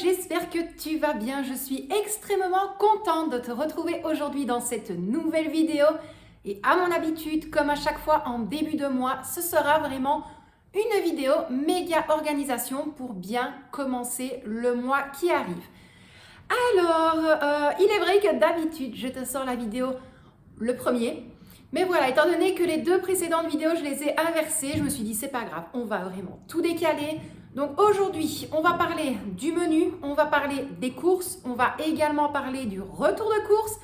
j'espère que tu vas bien. Je suis extrêmement contente de te retrouver aujourd'hui dans cette nouvelle vidéo. Et à mon habitude, comme à chaque fois en début de mois, ce sera vraiment une vidéo méga organisation pour bien commencer le mois qui arrive. Alors, il est vrai que d'habitude, je te sors la vidéo le premier. Mais voilà, étant donné que les deux précédentes vidéos, je les ai inversées, je me suis dit, c'est pas grave, on va vraiment tout décaler. Donc aujourd'hui, on va parler du menu, on va parler des courses, on va également parler du retour de course,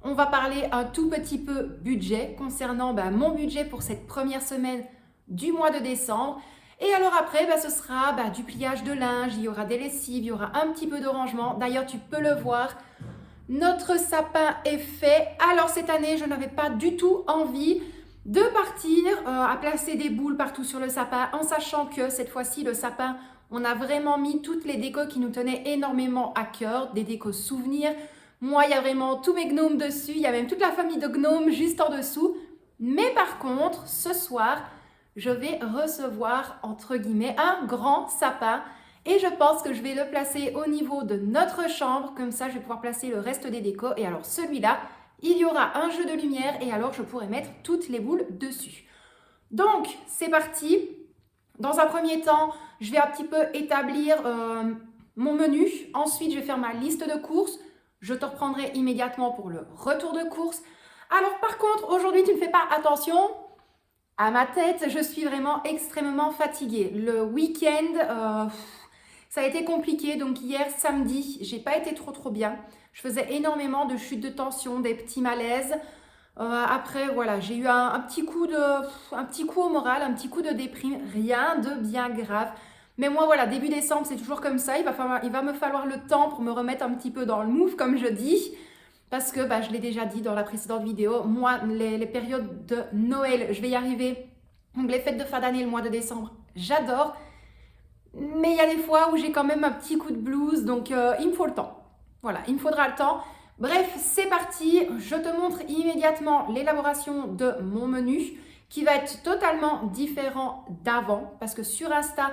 on va parler un tout petit peu budget concernant mon budget pour cette première semaine du mois de décembre. Et alors après, ce sera du pliage de linge, il y aura des lessives, il y aura un petit peu de rangement. D'ailleurs, tu peux le voir, notre sapin est fait. Alors cette année, je n'avais pas du tout envie de partir à placer des boules partout sur le sapin, en sachant que cette fois-ci, le sapin, on a vraiment mis toutes les décos qui nous tenaient énormément à cœur, des décos souvenirs. Moi, il y a vraiment tous mes gnomes dessus, il y a même toute la famille de gnomes juste en dessous. Mais par contre, ce soir, je vais recevoir, entre guillemets, un grand sapin. Et je pense que je vais le placer au niveau de notre chambre, comme ça je vais pouvoir placer le reste des décos. Et alors celui-là, il y aura un jeu de lumière et alors je pourrai mettre toutes les boules dessus. Donc c'est parti. Dans un premier temps, je vais un petit peu établir mon menu. Ensuite, je vais faire ma liste de courses. Je te reprendrai immédiatement pour le retour de course. Alors par contre, aujourd'hui, tu ne fais pas attention à ma tête. Je suis vraiment extrêmement fatiguée. Le week-end... ça a été compliqué, donc hier samedi, j'ai pas été trop bien. Je faisais énormément de chutes de tension, des petits malaises. Après, voilà, j'ai eu un petit coup au moral, un petit coup de déprime, rien de bien grave. Mais moi, voilà, début décembre, c'est toujours comme ça. Il va me falloir le temps pour me remettre un petit peu dans le move, comme je dis. Parce que, je l'ai déjà dit dans la précédente vidéo, moi, les périodes de Noël, je vais y arriver. Donc, les fêtes de fin d'année, le mois de décembre, j'adore. Mais il y a des fois où j'ai quand même un petit coup de blues, donc il me faut le temps. Voilà, il me faudra le temps. Bref, c'est parti. Je te montre immédiatement l'élaboration de mon menu qui va être totalement différent d'avant parce que sur Insta,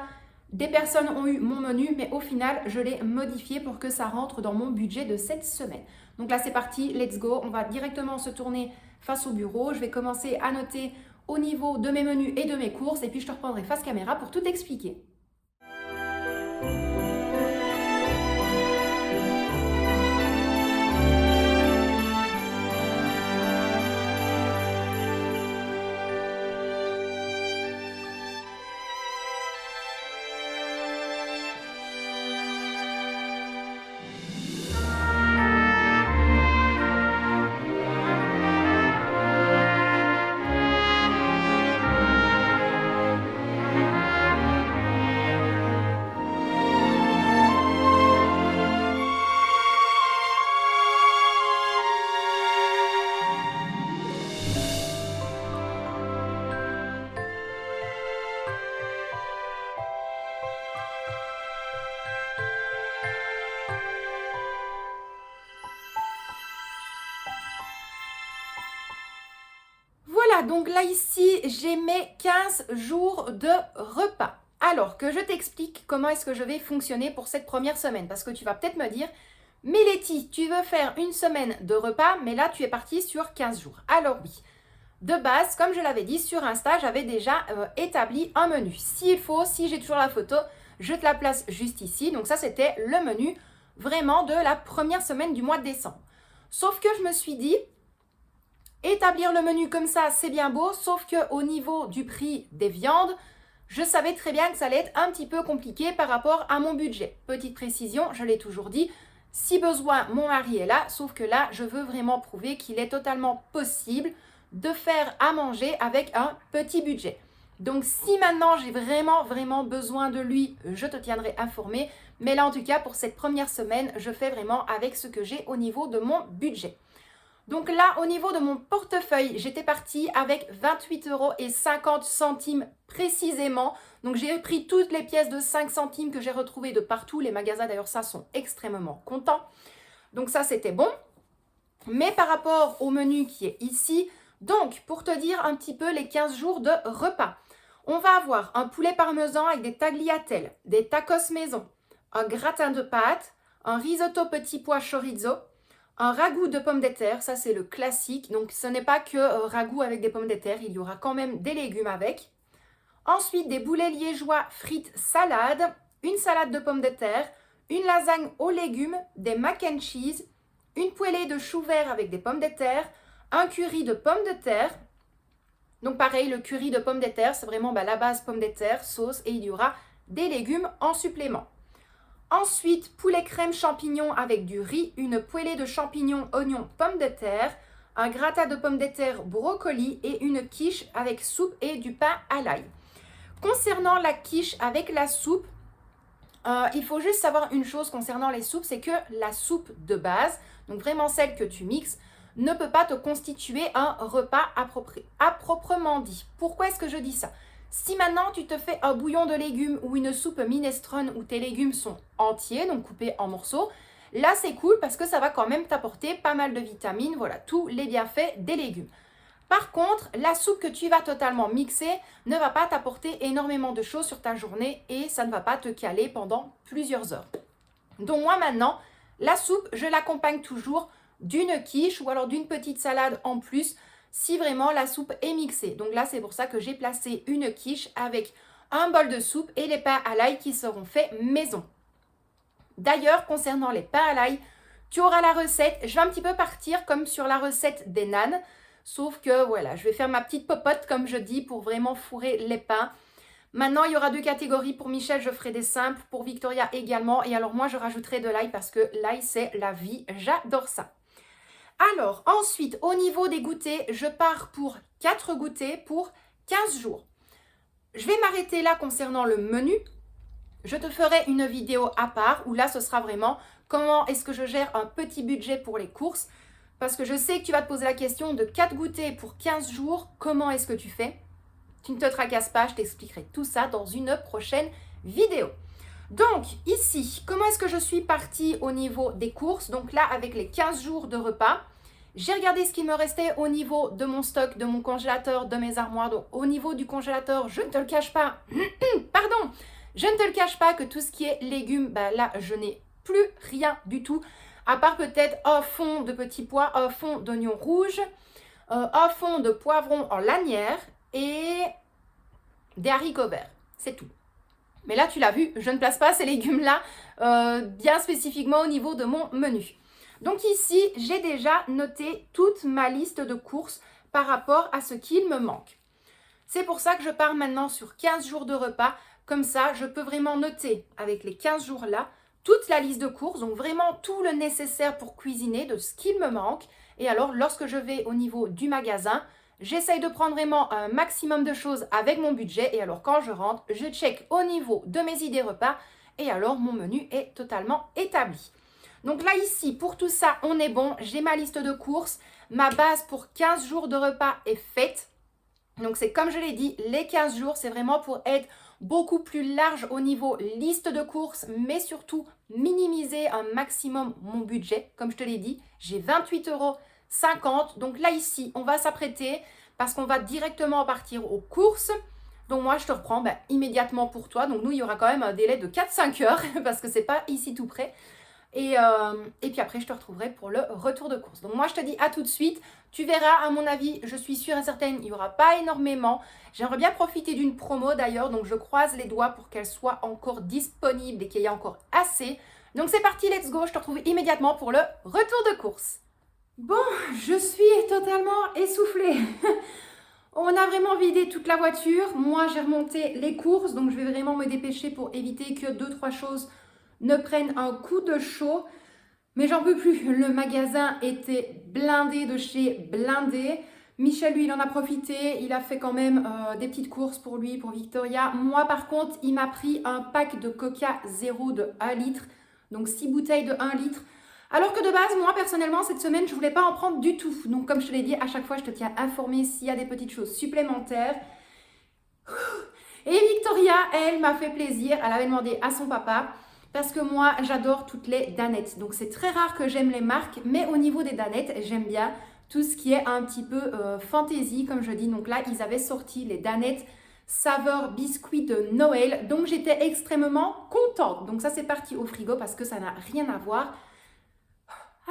des personnes ont eu mon menu, mais au final, je l'ai modifié pour que ça rentre dans mon budget de cette semaine. Donc là, c'est parti, let's go. On va directement se tourner face au bureau. Je vais commencer à noter au niveau de mes menus et de mes courses et puis je te reprendrai face caméra pour tout expliquer. Voilà, donc là ici, j'ai mes 15 jours de repas. Alors que je t'explique comment est-ce que je vais fonctionner pour cette première semaine. Parce que tu vas peut-être me dire, mais Letty, tu veux faire une semaine de repas, mais là tu es partie sur 15 jours. Alors oui, de base, comme je l'avais dit sur Insta, j'avais déjà établi un menu. S'il faut, si j'ai toujours la photo, je te la place juste ici. Donc ça, c'était le menu vraiment de la première semaine du mois de décembre. Sauf que je me suis dit, établir le menu comme ça, c'est bien beau, sauf qu'au niveau du prix des viandes, je savais très bien que ça allait être un petit peu compliqué par rapport à mon budget. Petite précision, je l'ai toujours dit, si besoin, mon mari est là, sauf que là, je veux vraiment prouver qu'il est totalement possible de faire à manger avec un petit budget. Donc si maintenant j'ai vraiment besoin de lui, je te tiendrai informé. Mais là, en tout cas, pour cette première semaine, je fais vraiment avec ce que j'ai au niveau de mon budget. Donc là, au niveau de mon portefeuille, j'étais partie avec 28,50 € précisément. Donc j'ai pris toutes les pièces de 5 centimes que j'ai retrouvées de partout. Les magasins d'ailleurs, ça, sont extrêmement contents. Donc ça, c'était bon. Mais par rapport au menu qui est ici, donc pour te dire un petit peu les 15 jours de repas, on va avoir un poulet parmesan avec des tagliatelles, des tacos maison, un gratin de pâtes, un risotto petit pois chorizo, un ragoût de pommes de terre, ça c'est le classique. Donc ce n'est pas que ragoût avec des pommes de terre, il y aura quand même des légumes avec. Ensuite, des boulets liégeois frites salade, une salade de pommes de terre, une lasagne aux légumes, des mac and cheese, une poêlée de choux verts avec des pommes de terre, un curry de pommes de terre. Donc pareil, le curry de pommes de terre, c'est vraiment la base pommes de terre, sauce, et il y aura des légumes en supplément. Ensuite, poulet crème champignon avec du riz, une poêlée de champignons, oignons, pommes de terre, un gratin de pommes de terre, brocoli et une quiche avec soupe et du pain à l'ail. Concernant la quiche avec la soupe, il faut juste savoir une chose concernant les soupes, c'est que la soupe de base, donc vraiment celle que tu mixes, ne peut pas te constituer un repas à proprement dit. Pourquoi est-ce que je dis ça? Si maintenant tu te fais un bouillon de légumes ou une soupe minestrone où tes légumes sont entiers, donc coupés en morceaux, là c'est cool parce que ça va quand même t'apporter pas mal de vitamines, voilà, tous les bienfaits des légumes. Par contre, la soupe que tu vas totalement mixer ne va pas t'apporter énormément de choses sur ta journée et ça ne va pas te caler pendant plusieurs heures. Donc moi maintenant, la soupe, je l'accompagne toujours d'une quiche ou alors d'une petite salade en plus si vraiment la soupe est mixée. Donc là, c'est pour ça que j'ai placé une quiche avec un bol de soupe et les pains à l'ail qui seront faits maison. D'ailleurs, concernant les pains à l'ail, tu auras la recette. Je vais un petit peu partir comme sur la recette des nanes. Sauf que voilà, je vais faire ma petite popote comme je dis pour vraiment fourrer les pains. Maintenant, il y aura deux catégories. Pour Michel, je ferai des simples. Pour Victoria également. Et alors moi, je rajouterai de l'ail parce que l'ail, c'est la vie. J'adore ça. Alors, ensuite, au niveau des goûters, je pars pour 4 goûters pour 15 jours. Je vais m'arrêter là concernant le menu. Je te ferai une vidéo à part où là, ce sera vraiment comment est-ce que je gère un petit budget pour les courses. Parce que je sais que tu vas te poser la question de 4 goûters pour 15 jours, comment est-ce que tu fais? Tu ne te tracasses pas, je t'expliquerai tout ça dans une prochaine vidéo. Donc ici, comment est-ce que je suis partie au niveau des courses? Donc là, avec les 15 jours de repas, j'ai regardé ce qui me restait au niveau de mon stock, de mon congélateur, de mes armoires. Donc au niveau du congélateur, je ne te le cache pas, pardon, je ne te le cache pas que tout ce qui est légumes, là, je n'ai plus rien du tout. À part peut-être un fond de petits pois, un fond d'oignons rouges, un fond de poivrons en lanière et des haricots verts. C'est tout. Mais là, tu l'as vu, je ne place pas ces légumes-là bien spécifiquement au niveau de mon menu. Donc ici, j'ai déjà noté toute ma liste de courses par rapport à ce qu'il me manque. C'est pour ça que je pars maintenant sur 15 jours de repas. Comme ça, je peux vraiment noter avec les 15 jours-là toute la liste de courses, donc vraiment tout le nécessaire pour cuisiner, de ce qu'il me manque. Et alors, lorsque je vais au niveau du magasin, j'essaye de prendre vraiment un maximum de choses avec mon budget. Et alors, quand je rentre, je check au niveau de mes idées repas. Et alors, mon menu est totalement établi. Donc là, ici, pour tout ça, on est bon. J'ai ma liste de courses. Ma base pour 15 jours de repas est faite. Donc, c'est comme je l'ai dit, les 15 jours, c'est vraiment pour être beaucoup plus large au niveau liste de courses, mais surtout minimiser un maximum mon budget. Comme je te l'ai dit, j'ai 28,50 €. Donc là, ici, on va s'apprêter parce qu'on va directement partir aux courses. Donc moi, je te reprends immédiatement pour toi. Donc nous, il y aura quand même un délai de 4-5 heures parce que c'est pas ici tout près. Et puis après, je te retrouverai pour le retour de course. Donc moi, je te dis à tout de suite. Tu verras, à mon avis, je suis sûre et certaine, il n'y aura pas énormément. J'aimerais bien profiter d'une promo d'ailleurs, donc je croise les doigts pour qu'elle soit encore disponible et qu'il y ait encore assez. Donc c'est parti, let's go, je te retrouve immédiatement pour le retour de course. Bon, je suis totalement essoufflée. On a vraiment vidé toute la voiture. Moi, j'ai remonté les courses, donc je vais vraiment me dépêcher pour éviter que 2-3 choses ne prennent un coup de chaud. Mais j'en peux plus, le magasin était blindé de chez blindé. Michel, lui, il en a profité, il a fait quand même des petites courses pour lui, pour Victoria. Moi, par contre, il m'a pris un pack de Coca Zéro de 1 litre, donc 6 bouteilles de 1 litre. Alors que de base, moi, personnellement, cette semaine, je ne voulais pas en prendre du tout. Donc, comme je te l'ai dit, à chaque fois, je te tiens informé s'il y a des petites choses supplémentaires. Et Victoria, elle, m'a fait plaisir, elle avait demandé à son papa. Parce que moi, j'adore toutes les danettes. Donc, c'est très rare que j'aime les marques. Mais au niveau des danettes, j'aime bien tout ce qui est un petit peu fantasy, comme je dis. Donc là, ils avaient sorti les danettes saveur biscuit de Noël. Donc j'étais extrêmement contente. Donc ça c'est parti au frigo parce que ça n'a rien à voir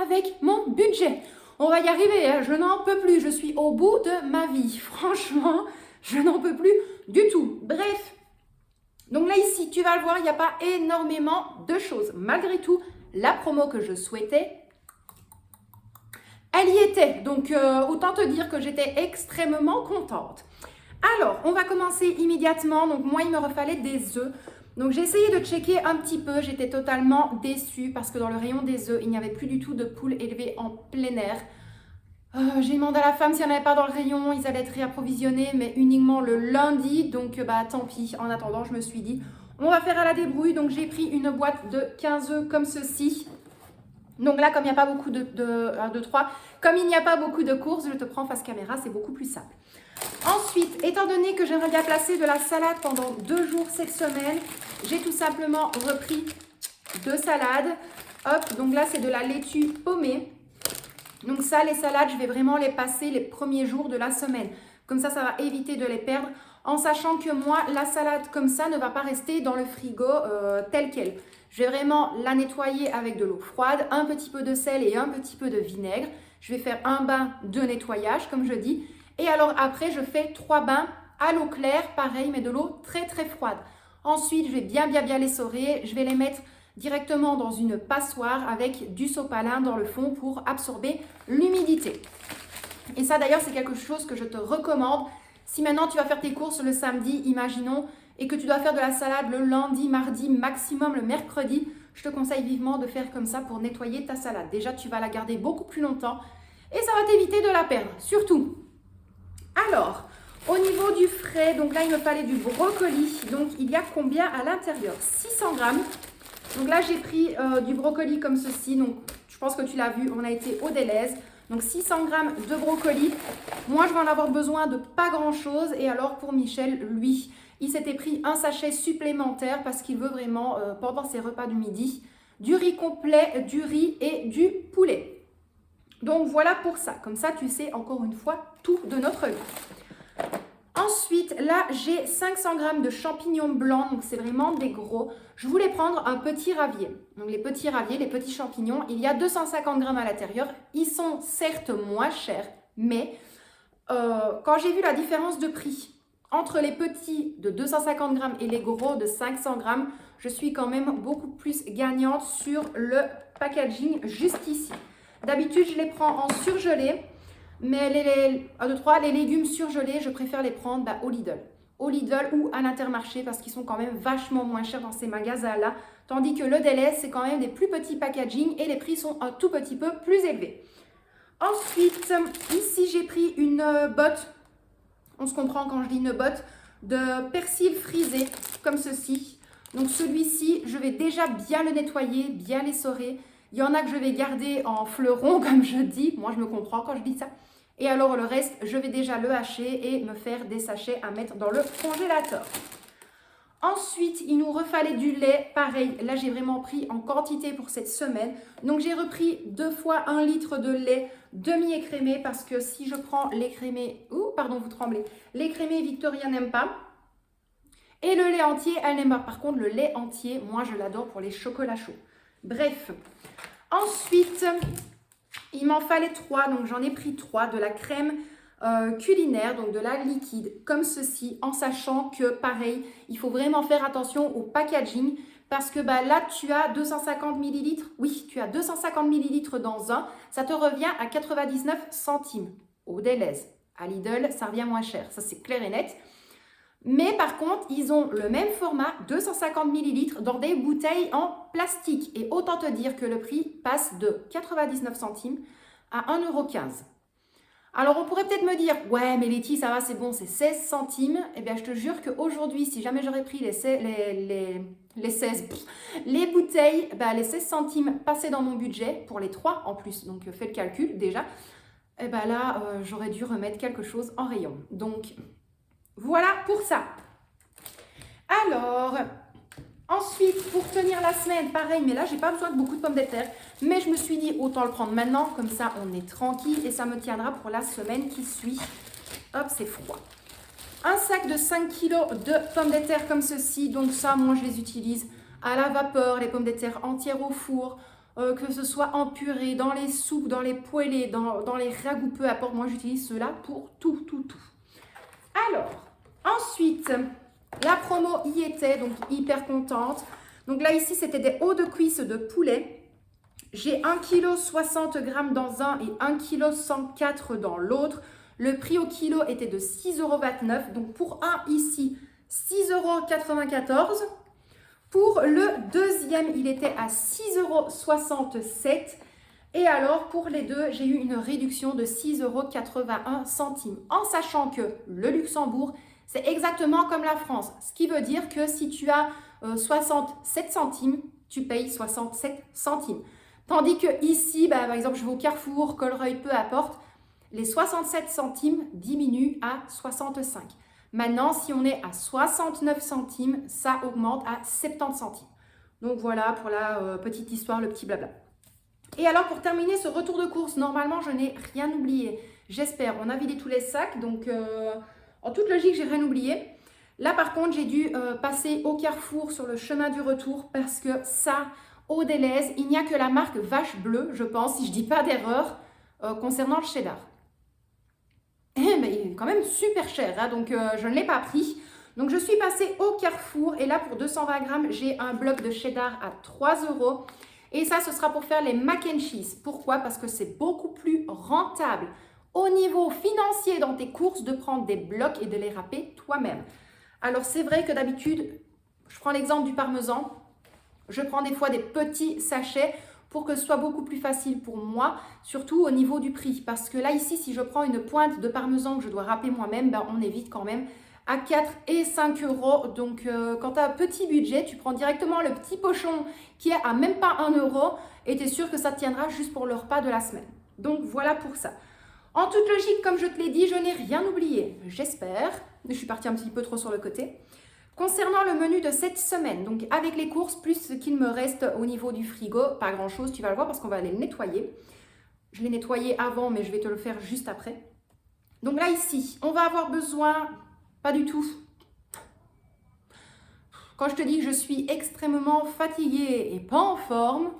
avec mon budget. On va y arriver, hein. Je n'en peux plus. Je suis au bout de ma vie. Franchement, je n'en peux plus du tout. Bref. Donc là ici, tu vas le voir, il n'y a pas énormément de choses. Malgré tout, la promo que je souhaitais, elle y était. Donc autant te dire que j'étais extrêmement contente. Alors, on va commencer immédiatement. Donc moi, il me refallait des œufs. Donc j'ai essayé de checker un petit peu. J'étais totalement déçue parce que dans le rayon des œufs, il n'y avait plus du tout de poules élevées en plein air. J'ai demandé à la femme s'il n'y en avait pas dans le rayon, ils allaient être réapprovisionnés, mais uniquement le lundi, donc bah tant pis. En attendant, je me suis dit, on va faire à la débrouille, donc j'ai pris une boîte de 15 œufs comme ceci. Donc là, comme il n'y a pas beaucoup comme il n'y a pas beaucoup de courses, je te prends face caméra, c'est beaucoup plus simple. Ensuite, étant donné que j'aimerais bien placer de la salade pendant 2 jours cette semaine, j'ai tout simplement repris 2 salades. Hop, donc là, c'est de la laitue paumée. Donc ça, les salades, je vais vraiment les passer les premiers jours de la semaine. Comme ça va éviter de les perdre. En sachant que moi, la salade comme ça ne va pas rester dans le frigo telle qu'elle. Je vais vraiment la nettoyer avec de l'eau froide, un petit peu de sel et un petit peu de vinaigre. Je vais faire un bain de nettoyage, comme je dis. Et alors après, je fais 3 bains à l'eau claire, pareil, mais de l'eau très très froide. Ensuite, je vais bien les essorer. Je vais les mettre directement dans une passoire avec du sopalin dans le fond pour absorber l'humidité. Et ça d'ailleurs c'est quelque chose que je te recommande. Si maintenant tu vas faire tes courses le samedi, imaginons, et que tu dois faire de la salade le lundi, mardi, maximum le mercredi, je te conseille vivement de faire comme ça pour nettoyer ta salade. Déjà tu vas la garder beaucoup plus longtemps et ça va t'éviter de la perdre, surtout. Alors, au niveau du frais, donc là il me fallait du brocoli, donc il y a combien à l'intérieur? 600 grammes. Donc là, j'ai pris du brocoli comme ceci. Donc, je pense que tu l'as vu, on a été au Delhaize. Donc, 600 grammes de brocoli. Moi, je vais en avoir besoin de pas grand-chose. Et alors, pour Michel, lui, il s'était pris un sachet supplémentaire parce qu'il veut vraiment, pendant ses repas du midi, du riz complet, du riz et du poulet. Donc, voilà pour ça. Comme ça, tu sais encore une fois tout de notre vie. Ensuite, là, j'ai 500 grammes de champignons blancs, donc c'est vraiment des gros. Je voulais prendre un petit ravier. Donc les petits raviers, les petits champignons, il y a 250 grammes à l'intérieur. Ils sont certes moins chers, mais quand j'ai vu la différence de prix entre les petits de 250 grammes et les gros de 500 grammes, je suis quand même beaucoup plus gagnante sur le packaging juste ici. D'habitude, je les prends en surgelé. Mais les légumes surgelés, je préfère les prendre au Lidl. Au Lidl ou à l'Intermarché parce qu'ils sont quand même vachement moins chers dans ces magasins-là. Tandis que le Delhaize, c'est quand même des plus petits packaging et les prix sont un tout petit peu plus élevés. Ensuite, ici, j'ai pris une botte. On se comprend quand je dis une botte de persil frisé comme ceci. Donc celui-ci, je vais déjà bien le nettoyer, bien l'essorer. Il y en a que je vais garder en fleurons, comme je dis. Moi, je me comprends quand je dis ça. Et alors, le reste, je vais déjà le hacher et me faire des sachets à mettre dans le congélateur. Ensuite, il nous refallait du lait. Pareil, là, j'ai vraiment pris en quantité pour cette semaine. Donc, j'ai repris 2 fois 1 litre de lait demi-écrémé parce que si je prends l'écrémé... Ouh, pardon, vous tremblez. L'écrémé, Victoria n'aime pas. Et le lait entier, elle n'aime pas. Par contre, le lait entier, moi, je l'adore pour les chocolats chauds. Bref. Ensuite, il m'en fallait 3, donc j'en ai pris 3 de la crème culinaire, donc de la liquide, comme ceci, en sachant que, pareil, il faut vraiment faire attention au packaging, parce que là, tu as 250 ml, oui, tu as 250 ml dans un, ça te revient à 99 centimes au Delhaize. À Lidl, ça revient moins cher, ça c'est clair et net. Mais par contre, ils ont le même format, 250 ml, dans des bouteilles en plastique. Et autant te dire que le prix passe de 99 centimes à 1,15 €. Alors, on pourrait peut-être me dire, ouais, mais Letty, ça va, c'est bon, c'est 16 centimes. Eh bien, je te jure qu'aujourd'hui, si jamais j'aurais pris les bouteilles, les 16 centimes passés dans mon budget, pour les 3 en plus, donc fais le calcul déjà, eh bien là, j'aurais dû remettre quelque chose en rayon. Donc... voilà pour ça. Alors, ensuite, pour tenir la semaine, pareil, mais là, j'ai pas besoin de beaucoup de pommes de terre. Mais je me suis dit, autant le prendre maintenant, comme ça, on est tranquille et ça me tiendra pour la semaine qui suit. Hop, c'est froid. Un sac de 5 kg de pommes de terre comme ceci. Donc ça, moi, je les utilise à la vapeur, les pommes de terre entières au four, que ce soit en purée, dans les soupes, dans les poêlés, dans les ragoûts, peu importe. Moi, j'utilise cela pour tout, tout, tout. Alors, ensuite, la promo y était, donc hyper contente. Donc là, ici, c'était des hauts de cuisse de poulet. J'ai 1,60 kg dans un et 1,104 kg dans l'autre. Le prix au kilo était de 6,29 €. Donc pour un ici, 6,94 €. Pour le deuxième, il était à 6,67 €. Et alors, pour les deux, j'ai eu une réduction de 6,81 €. En sachant que le Luxembourg, c'est exactement comme la France. Ce qui veut dire que si tu as 67 centimes, tu payes 67 centimes. Tandis que ici, par exemple, je vais au Carrefour, Colruyt, peu importe, les 67 centimes diminuent à 65. Maintenant, si on est à 69 centimes, ça augmente à 70 centimes. Donc voilà pour la petite histoire, le petit blabla. Et alors, pour terminer ce retour de course, normalement, je n'ai rien oublié. J'espère. On a vidé tous les sacs, donc en toute logique, j'ai rien oublié. Là, par contre, j'ai dû passer au Carrefour sur le chemin du retour parce que ça, au Delhaize, il n'y a que la marque Vache Bleue, je pense, si je ne dis pas d'erreur, concernant le cheddar. Mais il est quand même super cher, hein, donc je ne l'ai pas pris. Donc, je suis passée au Carrefour et là, pour 220 grammes, j'ai un bloc de cheddar à 3 €. Et ça, ce sera pour faire les mac and cheese. Pourquoi? Parce que c'est beaucoup plus rentable au niveau financier dans tes courses de prendre des blocs et de les râper toi-même. Alors, c'est vrai que d'habitude, je prends l'exemple du parmesan. Je prends des fois des petits sachets pour que ce soit beaucoup plus facile pour moi, surtout au niveau du prix. Parce que là, ici, si je prends une pointe de parmesan que je dois râper moi-même, on évite quand même à 4 et 5 €. Donc, quand tu as un petit budget, tu prends directement le petit pochon qui est à même pas 1 € et tu es sûr que ça te tiendra juste pour le repas de la semaine. Donc, voilà pour ça. En toute logique, comme je te l'ai dit, je n'ai rien oublié. J'espère. Je suis partie un petit peu trop sur le côté. Concernant le menu de cette semaine, donc avec les courses, plus ce qu'il me reste au niveau du frigo, pas grand chose, tu vas le voir parce qu'on va aller le nettoyer. Je l'ai nettoyé avant, mais je vais te le faire juste après. Donc là, ici, on va avoir besoin, pas du tout. Quand je te dis que je suis extrêmement fatiguée et pas en forme,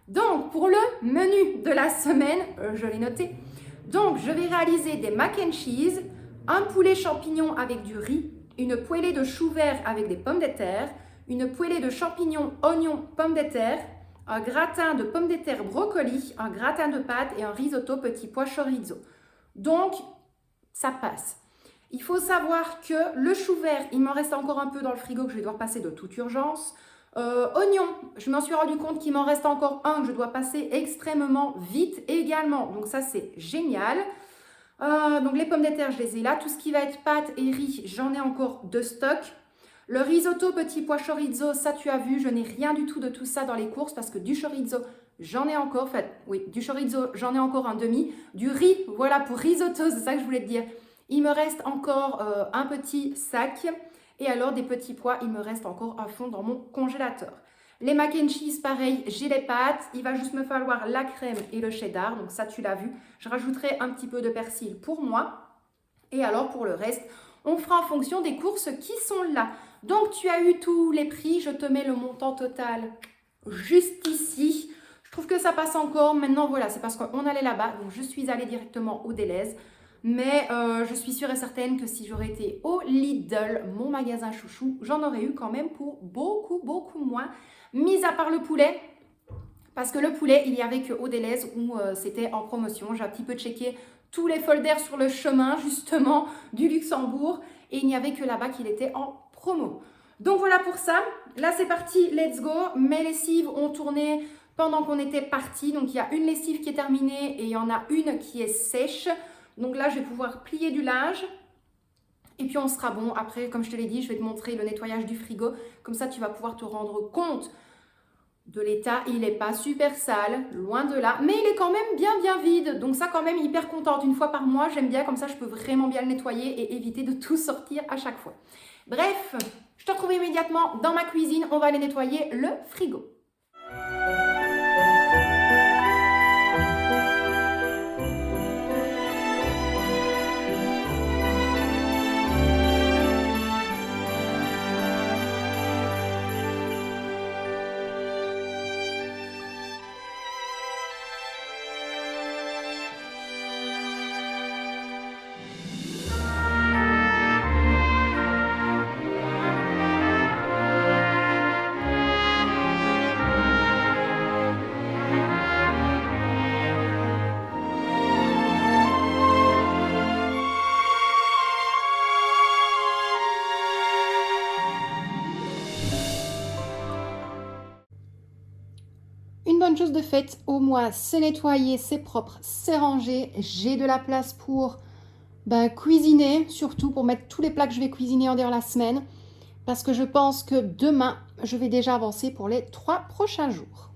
donc pour le menu de la semaine, je l'ai noté. Donc, je vais réaliser des mac and cheese, un poulet champignon avec du riz, une poêlée de chou vert avec des pommes de terre, une poêlée de champignons, oignons, pommes de terre, un gratin de pommes de terre brocoli, un gratin de pâtes et un risotto petit pois chorizo. Donc, ça passe. Il faut savoir que le chou vert, il m'en reste encore un peu dans le frigo que je vais devoir passer de toute urgence. Oignon, je m'en suis rendu compte qu'il m'en reste encore un que je dois passer extrêmement vite également. Donc ça, c'est génial. Donc les pommes de terre, je les ai là. Tout ce qui va être pâtes et riz, j'en ai encore de stock. Le risotto petit pois chorizo, ça tu as vu, je n'ai rien du tout de tout ça dans les courses parce que du chorizo, j'en ai encore. Enfin, oui, du chorizo, j'en ai encore un demi. Du riz, voilà, pour risotto, c'est ça que je voulais te dire. Il me reste encore un petit sac. Et alors, des petits pois, il me reste encore à fond dans mon congélateur. Les mac and cheese, pareil, j'ai les pâtes. Il va juste me falloir la crème et le cheddar. Donc ça, tu l'as vu. Je rajouterai un petit peu de persil pour moi. Et alors, pour le reste, on fera en fonction des courses qui sont là. Donc, tu as eu tous les prix. Je te mets le montant total juste ici. Je trouve que ça passe encore. Maintenant, voilà, c'est parce qu'on allait là-bas. Donc, je suis allée directement au Delhaize. Mais je suis sûre et certaine que si j'aurais été au Lidl, mon magasin chouchou, j'en aurais eu quand même pour beaucoup, beaucoup moins. Mis à part le poulet, parce que le poulet, il n'y avait qu'au Delhaize où c'était en promotion. J'ai un petit peu checké tous les folders sur le chemin, justement, du Luxembourg. Et il n'y avait que là-bas qu'il était en promo. Donc voilà pour ça. Là, c'est parti, let's go. Mes lessives ont tourné pendant qu'on était parti. Donc il y a une lessive qui est terminée et il y en a une qui est sèche. Donc là, je vais pouvoir plier du linge et puis on sera bon. Après, comme je te l'ai dit, je vais te montrer le nettoyage du frigo. Comme ça, tu vas pouvoir te rendre compte de l'état. Il n'est pas super sale, loin de là. Mais il est quand même bien, bien vide. Donc ça, quand même, hyper contente. Une fois par mois, j'aime bien. Comme ça, je peux vraiment bien le nettoyer et éviter de tout sortir à chaque fois. Bref, je te retrouve immédiatement dans ma cuisine. On va aller nettoyer le frigo. de choses de faites. Au moins, c'est nettoyé, c'est propre, c'est rangé. J'ai de la place pour cuisiner, surtout pour mettre tous les plats que je vais cuisiner en dehors la semaine. Parce que je pense que demain, je vais déjà avancer pour les 3 prochains jours.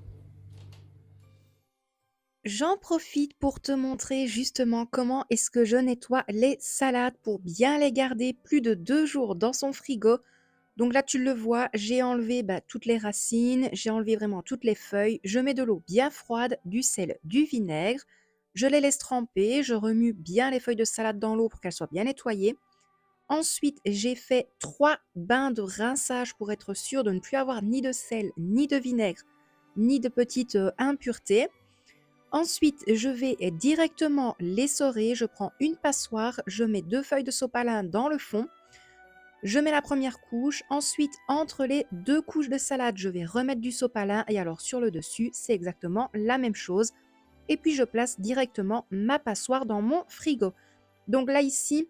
J'en profite pour te montrer justement comment est-ce que je nettoie les salades pour bien les garder plus de 2 jours dans son frigo. Donc là, tu le vois, j'ai enlevé toutes les racines, j'ai enlevé vraiment toutes les feuilles. Je mets de l'eau bien froide, du sel, du vinaigre. Je les laisse tremper, je remue bien les feuilles de salade dans l'eau pour qu'elles soient bien nettoyées. Ensuite, j'ai fait 3 bains de rinçage pour être sûre de ne plus avoir ni de sel, ni de vinaigre, ni de petites impuretés. Ensuite, je vais directement l'essorer. Je prends une passoire, je mets 2 feuilles de sopalin dans le fond. Je mets la première couche. Ensuite, entre les 2 couches de salade, je vais remettre du sopalin. Et alors, sur le dessus, c'est exactement la même chose. Et puis, je place directement ma passoire dans mon frigo. Donc là, ici,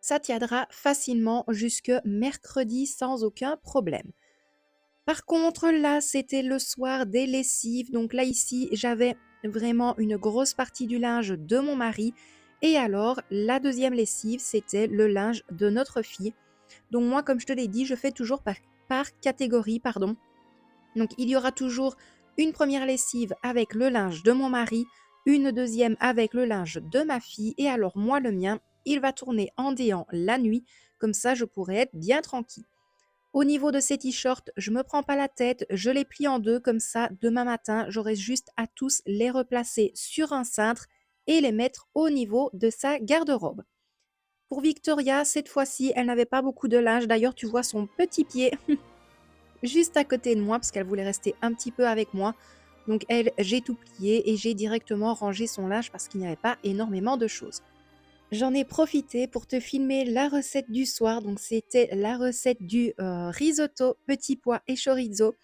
ça tiendra facilement jusque mercredi sans aucun problème. Par contre, là, c'était le soir des lessives. Donc là, ici, j'avais vraiment une grosse partie du linge de mon mari. Et alors, la deuxième lessive, c'était le linge de notre fille. Donc moi, comme je te l'ai dit, je fais toujours par catégorie, pardon. Donc il y aura toujours une première lessive avec le linge de mon mari, une deuxième avec le linge de ma fille. Et alors moi, le mien, il va tourner en déant la nuit. Comme ça, je pourrai être bien tranquille. Au niveau de ces t-shirts, je me prends pas la tête, je les plie en deux, comme ça, demain matin, j'aurai juste à tous les replacer sur un cintre et les mettre au niveau de sa garde-robe. Pour Victoria, cette fois-ci, elle n'avait pas beaucoup de linge. D'ailleurs, tu vois son petit pied juste à côté de moi parce qu'elle voulait rester un petit peu avec moi. Donc elle, j'ai tout plié et j'ai directement rangé son linge parce qu'il n'y avait pas énormément de choses. J'en ai profité pour te filmer la recette du soir. Donc, c'était la recette du risotto, petits pois et chorizo.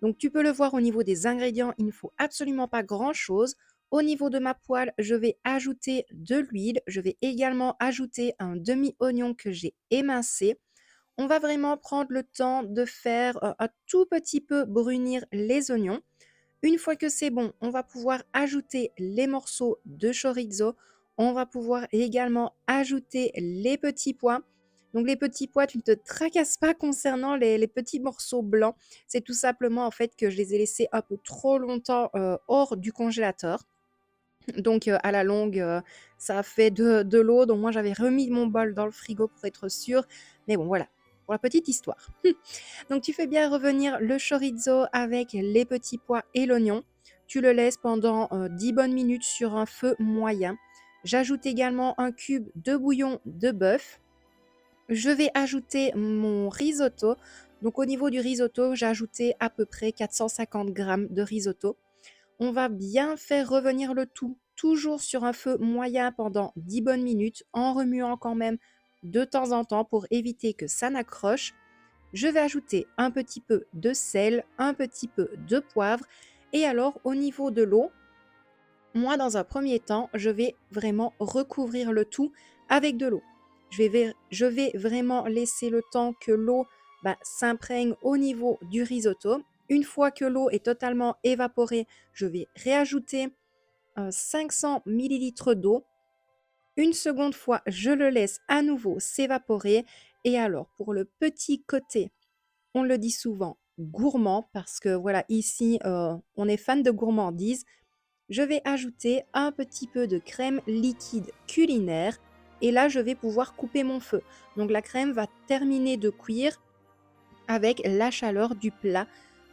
Donc, tu peux le voir au niveau des ingrédients, il ne faut absolument pas grand-chose. Au niveau de ma poêle, je vais ajouter de l'huile. Je vais également ajouter un demi-oignon que j'ai émincé. On va vraiment prendre le temps de faire un tout petit peu brunir les oignons. Une fois que c'est bon, on va pouvoir ajouter les morceaux de chorizo. On va pouvoir également ajouter les petits pois. Donc les petits pois, tu ne te tracasses pas concernant les petits morceaux blancs. C'est tout simplement en fait que je les ai laissés un peu trop longtemps hors du congélateur. Donc à la longue, ça a fait de l'eau. Donc moi, j'avais remis mon bol dans le frigo pour être sûre. Mais bon, voilà, pour la petite histoire. Donc tu fais bien revenir le chorizo avec les petits pois et l'oignon. Tu le laisses pendant 10 bonnes minutes sur un feu moyen. J'ajoute également un cube de bouillon de bœuf. Je vais ajouter mon risotto. Donc au niveau du risotto, j'ai ajouté à peu près 450 g de risotto. On va bien faire revenir le tout, toujours sur un feu moyen pendant 10 bonnes minutes, en remuant quand même de temps en temps pour éviter que ça n'accroche. Je vais ajouter un petit peu de sel, un petit peu de poivre. Et alors, au niveau de l'eau, moi, dans un premier temps, je vais vraiment recouvrir le tout avec de l'eau. Je vais vraiment laisser le temps que l'eau s'imprègne au niveau du risotto. Une fois que l'eau est totalement évaporée, je vais réajouter 500 ml d'eau. Une seconde fois, je le laisse à nouveau s'évaporer. Et alors, pour le petit côté, on le dit souvent, gourmand, parce que voilà, ici, on est fan de gourmandise. Je vais ajouter un petit peu de crème liquide culinaire. Et là, je vais pouvoir couper mon feu. Donc, la crème va terminer de cuire avec la chaleur du plat.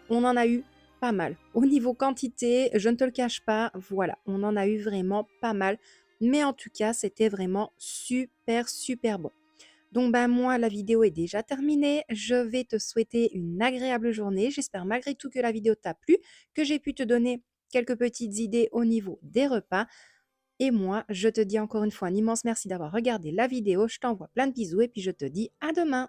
On en a eu pas mal. Au niveau quantité, je ne te le cache pas, voilà, on en a eu vraiment pas mal. Mais en tout cas, c'était vraiment super, super bon. Donc moi, la vidéo est déjà terminée. Je vais te souhaiter une agréable journée. J'espère malgré tout que la vidéo t'a plu, que j'ai pu te donner quelques petites idées au niveau des repas. Et moi, je te dis encore une fois un immense merci d'avoir regardé la vidéo. Je t'envoie plein de bisous et puis je te dis à demain.